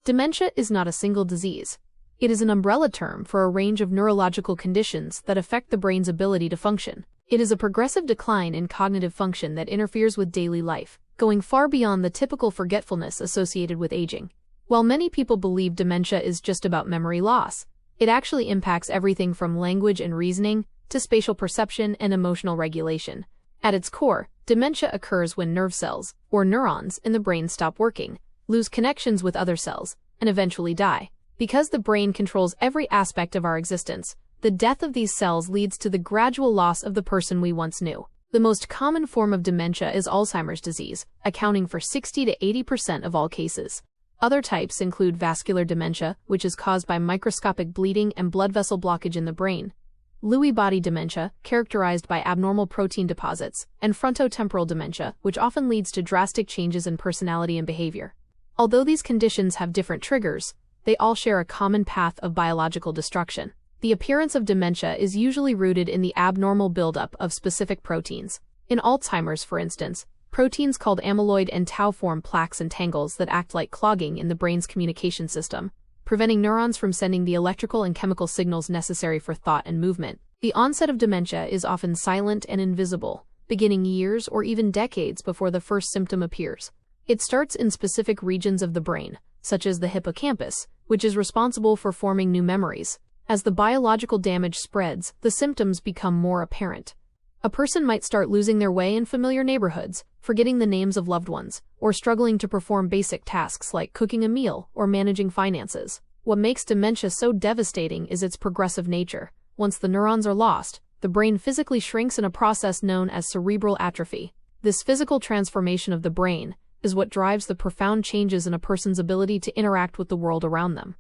Dementia is not a single disease. It is an umbrella term for a range of neurological conditions that affect the brain's ability to function. It is a progressive decline in cognitive function that interferes with daily life, going far beyond the typical forgetfulness associated with aging. While many people believe dementia is just about memory loss, it actually impacts everything from language and reasoning to spatial perception and emotional regulation. At its core, dementia occurs when nerve cells, or neurons, in the brain stop working, lose connections with other cells, and eventually die. Because the brain controls every aspect of our existence, the death of these cells leads to the gradual loss of the person we once knew. The most common form of dementia is Alzheimer's disease, accounting for 60 to 80% of all cases. Other types include vascular dementia, which is caused by microscopic bleeding and blood vessel blockage in the brain, Lewy body dementia, characterized by abnormal protein deposits, and frontotemporal dementia, which often leads to drastic changes in personality and behavior. Although these conditions have different triggers, they all share a common path of biological destruction. The appearance of dementia is usually rooted in the abnormal buildup of specific proteins. In Alzheimer's, for instance, proteins called amyloid and tau form plaques and tangles that act like clogging in the brain's communication system, preventing neurons from sending the electrical and chemical signals necessary for thought and movement. The onset of dementia is often silent and invisible, beginning years or even decades before the first symptom appears. It starts in specific regions of the brain, such as the hippocampus, which is responsible for forming new memories. As the biological damage spreads, the symptoms become more apparent. A person might start losing their way in familiar neighborhoods, forgetting the names of loved ones, or struggling to perform basic tasks like cooking a meal or managing finances. What makes dementia so devastating is its progressive nature. Once the neurons are lost, the brain physically shrinks in a process known as cerebral atrophy. This physical transformation of the brain is what drives the profound changes in a person's ability to interact with the world around them.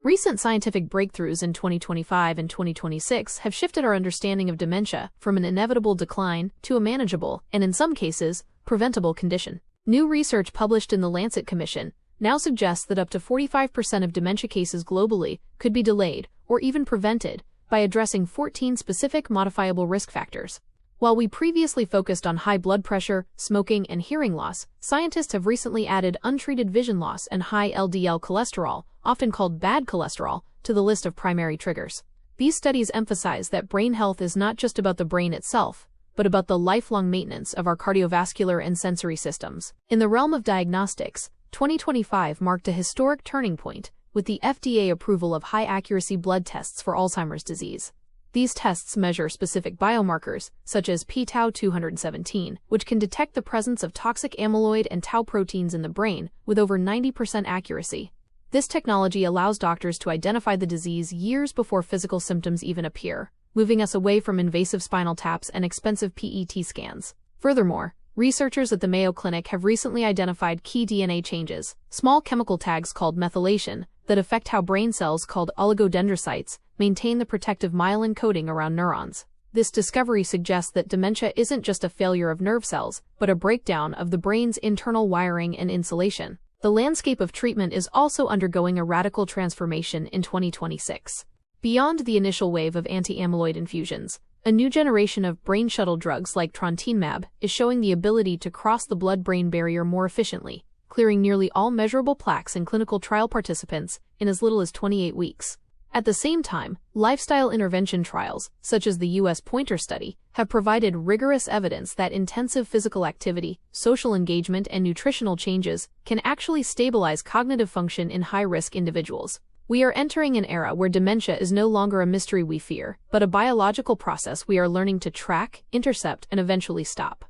Recent scientific breakthroughs in 2025 and 2026 have shifted our understanding of dementia from an inevitable decline to a manageable, and in some cases, preventable condition. New research published in the Lancet Commission now suggests that up to 45% of dementia cases globally could be delayed or even prevented by addressing 14 specific modifiable risk factors. While we previously focused on high blood pressure, smoking, and hearing loss, scientists have recently added untreated vision loss and high LDL cholesterol, often called bad cholesterol, to the list of primary triggers. These studies emphasize that brain health is not just about the brain itself, but about the lifelong maintenance of our cardiovascular and sensory systems. In the realm of diagnostics, 2025 marked a historic turning point with the FDA approval of high-accuracy blood tests for Alzheimer's disease. These tests measure specific biomarkers, such as p-tau 217, which can detect the presence of toxic amyloid and tau proteins in the brain with over 90% accuracy. This technology allows doctors to identify the disease years before physical symptoms even appear, moving us away from invasive spinal taps and expensive PET scans. Furthermore, researchers at the Mayo Clinic have recently identified key DNA changes, small chemical tags called methylation, that affect how brain cells called oligodendrocytes maintain the protective myelin coating around neurons. This discovery suggests that dementia isn't just a failure of nerve cells, but a breakdown of the brain's internal wiring and insulation. The landscape of treatment is also undergoing a radical transformation in 2026. Beyond the initial wave of anti-amyloid infusions, a new generation of brain shuttle drugs like trontinemab is showing the ability to cross the blood-brain barrier more efficiently, clearing nearly all measurable plaques in clinical trial participants in as little as 28 weeks. At the same time, lifestyle intervention trials, such as the U.S. Pointer study, have provided rigorous evidence that intensive physical activity, social engagement, and nutritional changes can actually stabilize cognitive function in high-risk individuals. We are entering an era where dementia is no longer a mystery we fear, but a biological process we are learning to track, intercept, and eventually stop.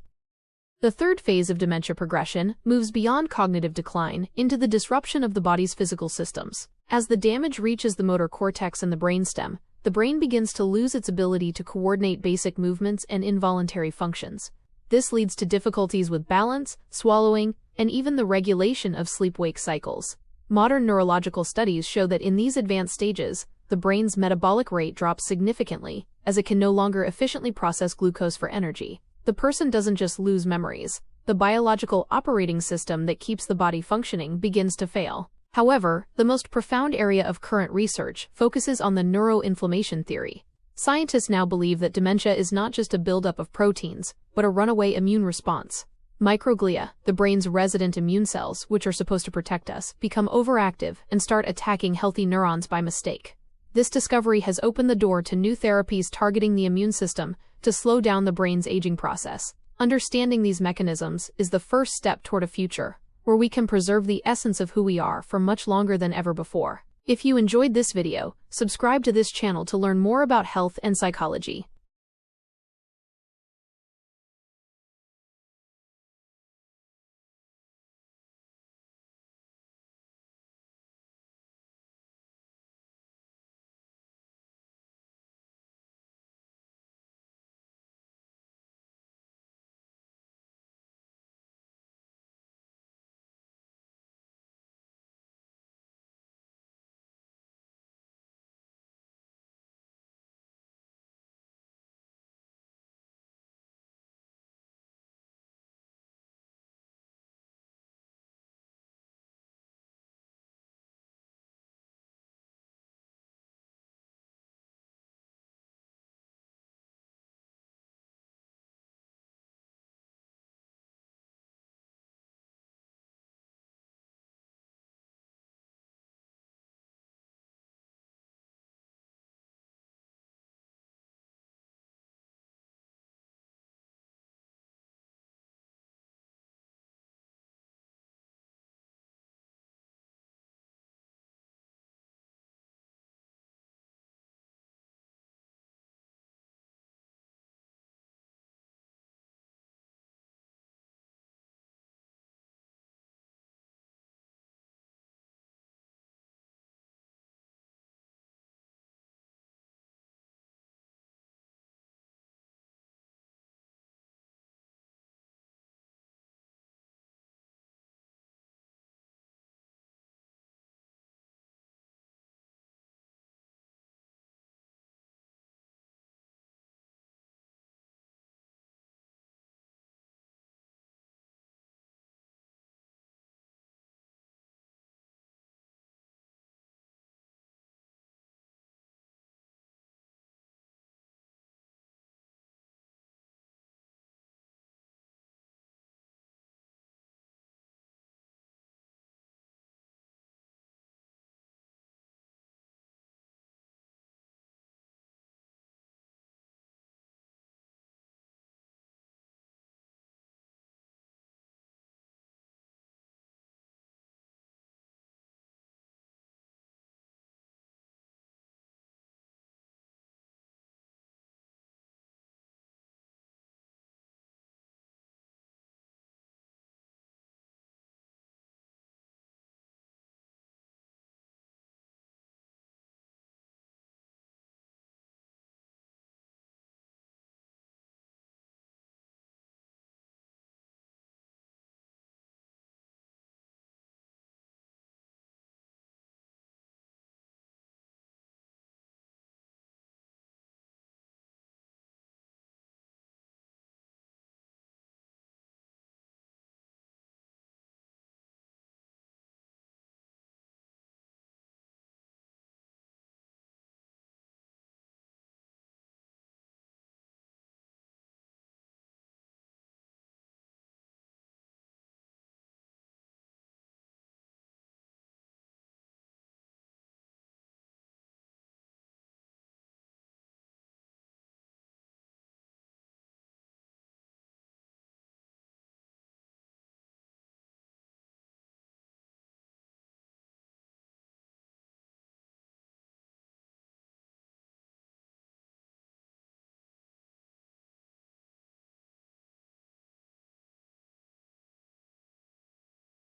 The third phase of dementia progression moves beyond cognitive decline into the disruption of the body's physical systems. As the damage reaches the motor cortex and the brainstem, the brain begins to lose its ability to coordinate basic movements and involuntary functions. This leads to difficulties with balance, swallowing, and even the regulation of sleep-wake cycles. Modern neurological studies show that in these advanced stages, the brain's metabolic rate drops significantly, as it can no longer efficiently process glucose for energy. The person doesn't just lose memories. The biological operating system that keeps the body functioning begins to fail. However, the most profound area of current research focuses on the neuroinflammation theory. Scientists now believe that dementia is not just a buildup of proteins, but a runaway immune response. Microglia, the brain's resident immune cells, which are supposed to protect us, become overactive and start attacking healthy neurons by mistake. This discovery has opened the door to new therapies targeting the immune system to slow down the brain's aging process. Understanding these mechanisms is the first step toward a future where we can preserve the essence of who we are for much longer than ever before. If you enjoyed this video, subscribe to this channel to learn more about health and psychology.